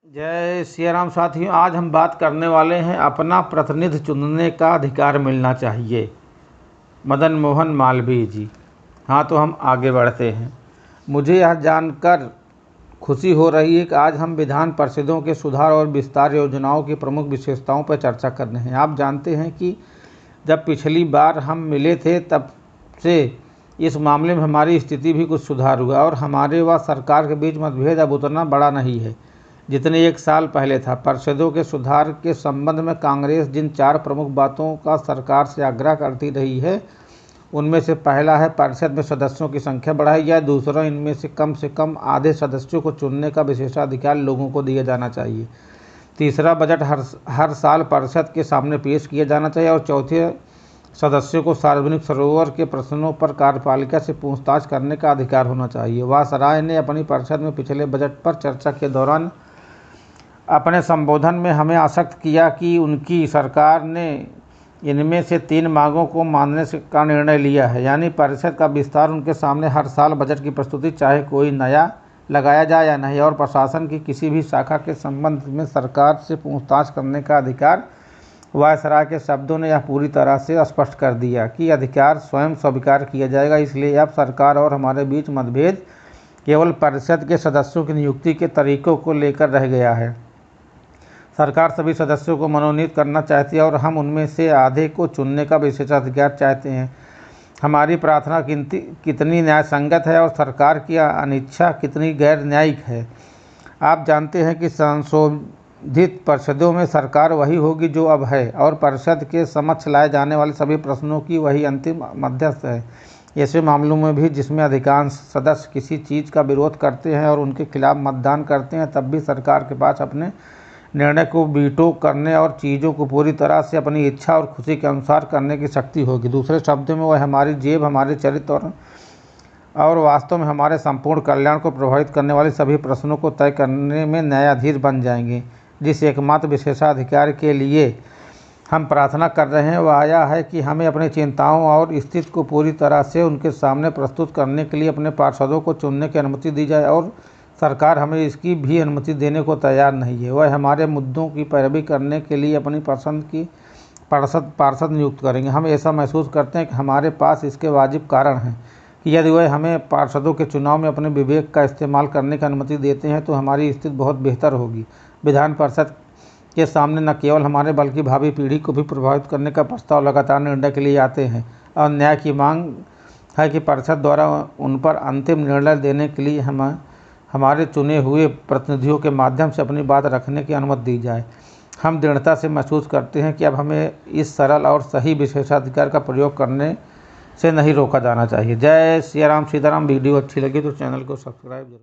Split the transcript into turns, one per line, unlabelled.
जय सिया राम साथियों, आज हम बात करने वाले हैं अपना प्रतिनिधि चुनने का अधिकार मिलना चाहिए। मदन मोहन मालवीय जी। हाँ, तो हम आगे बढ़ते हैं। मुझे यह जानकर खुशी हो रही है कि आज हम विधान परिषदों के सुधार और विस्तार योजनाओं की प्रमुख विशेषताओं पर चर्चा कर रहे हैं। आप जानते हैं कि जब पिछली बार हम मिले थे तब से इस मामले में हमारी स्थिति भी कुछ सुधार हुआ और हमारे व सरकार के बीच मतभेद अब उतना बड़ा नहीं है जितने एक साल पहले था। परिषदों के सुधार के संबंध में कांग्रेस जिन 4 प्रमुख बातों का सरकार से आग्रह करती रही है, उनमें से पहला है परिषद में सदस्यों की संख्या बढ़ाई जाए। दूसरा, इनमें से कम आधे सदस्यों को चुनने का विशेषाधिकार लोगों को दिया जाना चाहिए। तीसरा, बजट हर साल परिषद के सामने पेश किया जाना चाहिए। और चौथे, सदस्यों को सार्वजनिक सरोवर के प्रश्नों पर कार्यपालिका से पूछताछ करने का अधिकार होना चाहिए। वासराय ने अपनी परिषद में पिछले बजट पर चर्चा के दौरान अपने संबोधन में हमें आश्वस्त किया कि उनकी सरकार ने इनमें से 3 मांगों को मानने का निर्णय लिया है, यानी परिषद का विस्तार, उनके सामने हर साल बजट की प्रस्तुति चाहे कोई नया लगाया जाए या नहीं, और प्रशासन की किसी भी शाखा के संबंध में सरकार से पूछताछ करने का अधिकार। वायसराय के शब्दों ने यह पूरी तरह से स्पष्ट कर दिया कि अधिकार स्वयं स्वीकार किया जाएगा। इसलिए अब सरकार और हमारे बीच मतभेद केवल परिषद के सदस्यों की नियुक्ति के तरीकों को लेकर रह गया है। सरकार सभी सदस्यों को मनोनीत करना चाहती है और हम उनमें से आधे को चुनने का विशेषाधिकार चाहते हैं। हमारी प्रार्थना कितनी न्यायसंगत है और सरकार की अनिच्छा कितनी गैर न्यायिक है। आप जानते हैं कि संशोधित परिषदों में सरकार वही होगी जो अब है और परिषद के समक्ष लाए जाने वाले सभी प्रश्नों की वही अंतिम मध्यस्थ है। ऐसे मामलों में भी जिसमें अधिकांश सदस्य किसी चीज़ का विरोध करते हैं और उनके खिलाफ मतदान करते हैं, तब भी सरकार के पास अपने निर्णय को वीटो करने और चीज़ों को पूरी तरह से अपनी इच्छा और खुशी के अनुसार करने की शक्ति होगी। दूसरे शब्दों में वह हमारी जेब, हमारे चरित्र और वास्तव में हमारे संपूर्ण कल्याण को प्रभावित करने वाले सभी प्रश्नों को तय करने में न्यायाधीश बन जाएंगे। जिस एकमात्र विशेषाधिकार के लिए हम प्रार्थना कर रहे हैं वह यह है कि हमें अपनी चिंताओं और स्थिति को पूरी तरह से उनके सामने प्रस्तुत करने के लिए अपने पार्षदों को चुनने की अनुमति दी जाए, और सरकार हमें इसकी भी अनुमति देने को तैयार नहीं है। वह हमारे मुद्दों की पैरवी करने के लिए अपनी पसंद की पार्षद नियुक्त करेंगे। हम ऐसा महसूस करते हैं कि हमारे पास इसके वाजिब कारण हैं कि यदि वह हमें पार्षदों के चुनाव में अपने विवेक का इस्तेमाल करने की अनुमति देते हैं तो हमारी स्थिति बहुत बेहतर होगी। विधान परिषद के सामने न केवल हमारे बल्कि भावी पीढ़ी को भी प्रभावित करने का प्रस्ताव लगातार निर्णय के लिए आते हैं, और न्याय की मांग है कि परिषद द्वारा उन पर अंतिम निर्णय देने के लिए हमारे चुने हुए प्रतिनिधियों के माध्यम से अपनी बात रखने की अनुमति दी जाए। हम दृढ़ता से महसूस करते हैं कि अब हमें इस सरल और सही विशेषाधिकार का प्रयोग करने से नहीं रोका जाना चाहिए। जय सिया राम सीताराम। वीडियो अच्छी लगी तो चैनल को सब्सक्राइब जरूर।